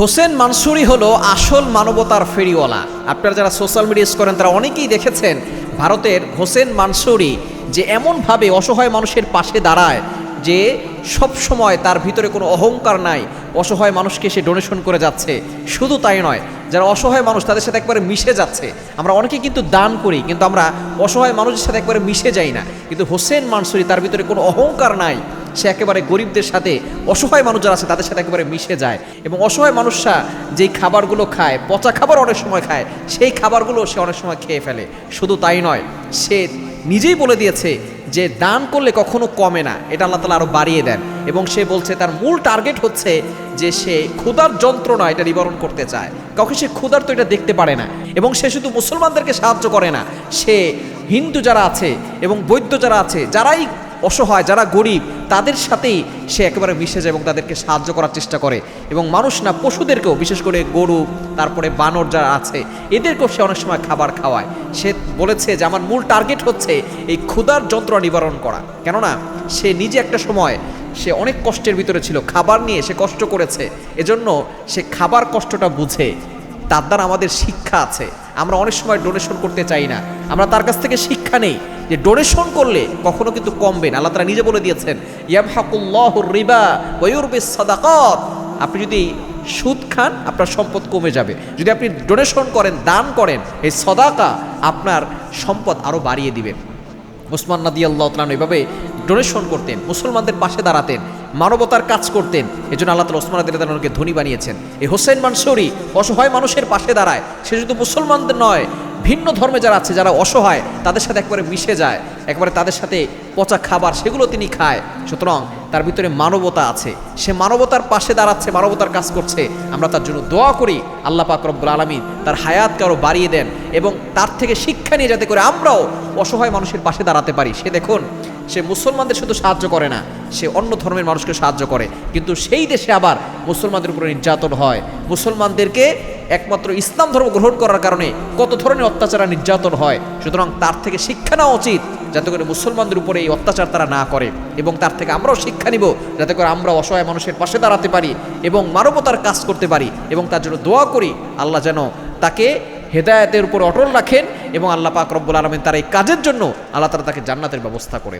হোসেন মানসুরি হলো আসল মানবতার ফেরিওয়ালা। আপনারা যারা সোশ্যাল মিডিয়া ইউজ করেন তারা অনেকেই দেখেছেন ভারতের হোসেন মানসুরি যে এমনভাবে অসহায় মানুষের পাশে দাঁড়ায় যে সব সময় তার ভিতরে কোনো অহংকার নাই, অসহায় মানুষকে সে ডোনেশন করে যাচ্ছে। শুধু তাই নয়, যারা অসহায় মানুষ তাদের সাথে একবারে মিশে যাচ্ছে। আমরা অনেকে কিন্তু দান করি, কিন্তু আমরা অসহায় মানুষের সাথে একবারে মিশে যাই না। কিন্তু হোসেন মানসুরি তার ভিতরে কোনো অহংকার নাই, সে একেবারে গরিবদের সাথে, অসহায় মানুষ যারা আছে তাদের সাথে একেবারে মিশে যায়। এবং অসহায় মানুষরা যেই খাবারগুলো খায়, পচা খাবার অনেক সময় খায়, সেই খাবারগুলো সে অনেক সময় খেয়ে ফেলে। শুধু তাই নয়, সে নিজেই বলে দিয়েছে যে দান করলে কখনো কমে না, এটা আল্লাহ তাআলা আরও বাড়িয়ে দেন। এবং সে বলছে তার মূল টার্গেট হচ্ছে যে সে ক্ষুধার যন্ত্রণা এটা নিবারণ করতে চায়। কাউকে সে ক্ষুধার তো এটা দেখতে পারে না। এবং সে শুধু মুসলমানদেরকে সাহায্য করে না, সে হিন্দু যারা আছে এবং বৌদ্ধ যারা আছে, যারাই অসহায়, যারা গরিব, তাদের সাথেই সে একেবারে মিশে যায় এবং তাদেরকে সাহায্য করার চেষ্টা করে। এবং মানুষ না, পশুদেরকেও, বিশেষ করে গরু, তারপরে বানর যারা আছে, এদেরকেও সে অনেক সময় খাবার খাওয়ায়। সে বলেছে যে আমার মূল টার্গেট হচ্ছে এই ক্ষুধার যন্ত্রণা নিবারণ করা। কেননা সে নিজে একটা সময় সে অনেক কষ্টের ভিতরে ছিল, খাবার নিয়ে সে কষ্ট করেছে, এজন্য সে খাবার কষ্টটা বুঝে। তার দ্বারা আমাদের শিক্ষা আছে। আমরা অনেক সময় ডোনেশন করতে চাই না, আমরা তার কাছ থেকে শিক্ষা নেই যে ডোনেশন করলে কখনো কিন্তু কমবে না। আল্লাহ তাআলা নিজে বলে দিয়েছেন, ইয়ামহাকুল্লাহুর রিবা ওয়া ইউরবিস সাদাকাত। আপনি যদি সুদ খান আপনার সম্পদ কমে যাবে, যদি আপনি ডোনেশন করেন, দান করেন, এই সাদাকা আপনার সম্পদ আরও বাড়িয়ে দিবেন। ওসমান রাদিয়াল্লাহু তাআলা এভাবে ডোনেশন করতেন, মুসলমানদের পাশে দাঁড়াতেন, মানবতার কাজ করতেন। এই জন্য আল্লাহ তাআলা ওসমান রাদিয়াল্লাহু তাআলাকে ধনী বানিয়েছেন। এই হোসেন মানসুরি অসহায় মানুষের পাশে দাঁড়ায়। সে শুধু মুসলমানদের নয়, ভিন্ন ধর্মে যারা আছে, যারা অসহায়, তাদের সাথে একবারে মিশে যায়, একবারে তাদের সাথে পচা খাবার সেগুলো তিনি খায়। সুতরাং তার ভিতরে মানবতা আছে, সে মানবতার পাশে দাঁড়াচ্ছে, মানবতার কাজ করছে। আমরা তার জন্য দোয়া করি আল্লাহ পাক রব্বুল আলামিন তার হায়াতকে আরও বাড়িয়ে দেন এবং তার থেকে শিক্ষা নিয়ে যাতে করে আমরাও অসহায় মানুষের পাশে দাঁড়াতে পারি। সে দেখুন, সে মুসলমানদের শুধু সাহায্য করে না, সে অন্য ধর্মের মানুষকে সাহায্য করে। কিন্তু সেই দেশে আবার মুসলমানদের উপরে নির্যাতন হয়। মুসলমানদেরকে একমাত্র ইসলাম ধর্ম গ্রহণ করার কারণে কত ধরনের অত্যাচার আর নির্যাতন হয়। সুতরাং তার থেকে শিক্ষা নেওয়া উচিত যাতে করে মুসলমানদের উপরে এই অত্যাচার তারা না করে। এবং তার থেকে আমরাও শিক্ষা নিব যাতে করে আমরা অসহায় মানুষের পাশে দাঁড়াতে পারি এবং মানবতার কাজ করতে পারি। এবং তার জন্য দোয়া করি আল্লাহ যেন তাকে হেদায়েতের উপর অটল রাখেন এবং আল্লাহ পাক রব্বুল আলামিন তার এই কাজের জন্য আল্লাহ তাআলা তাকে জান্নাতের ব্যবস্থা করে দেন।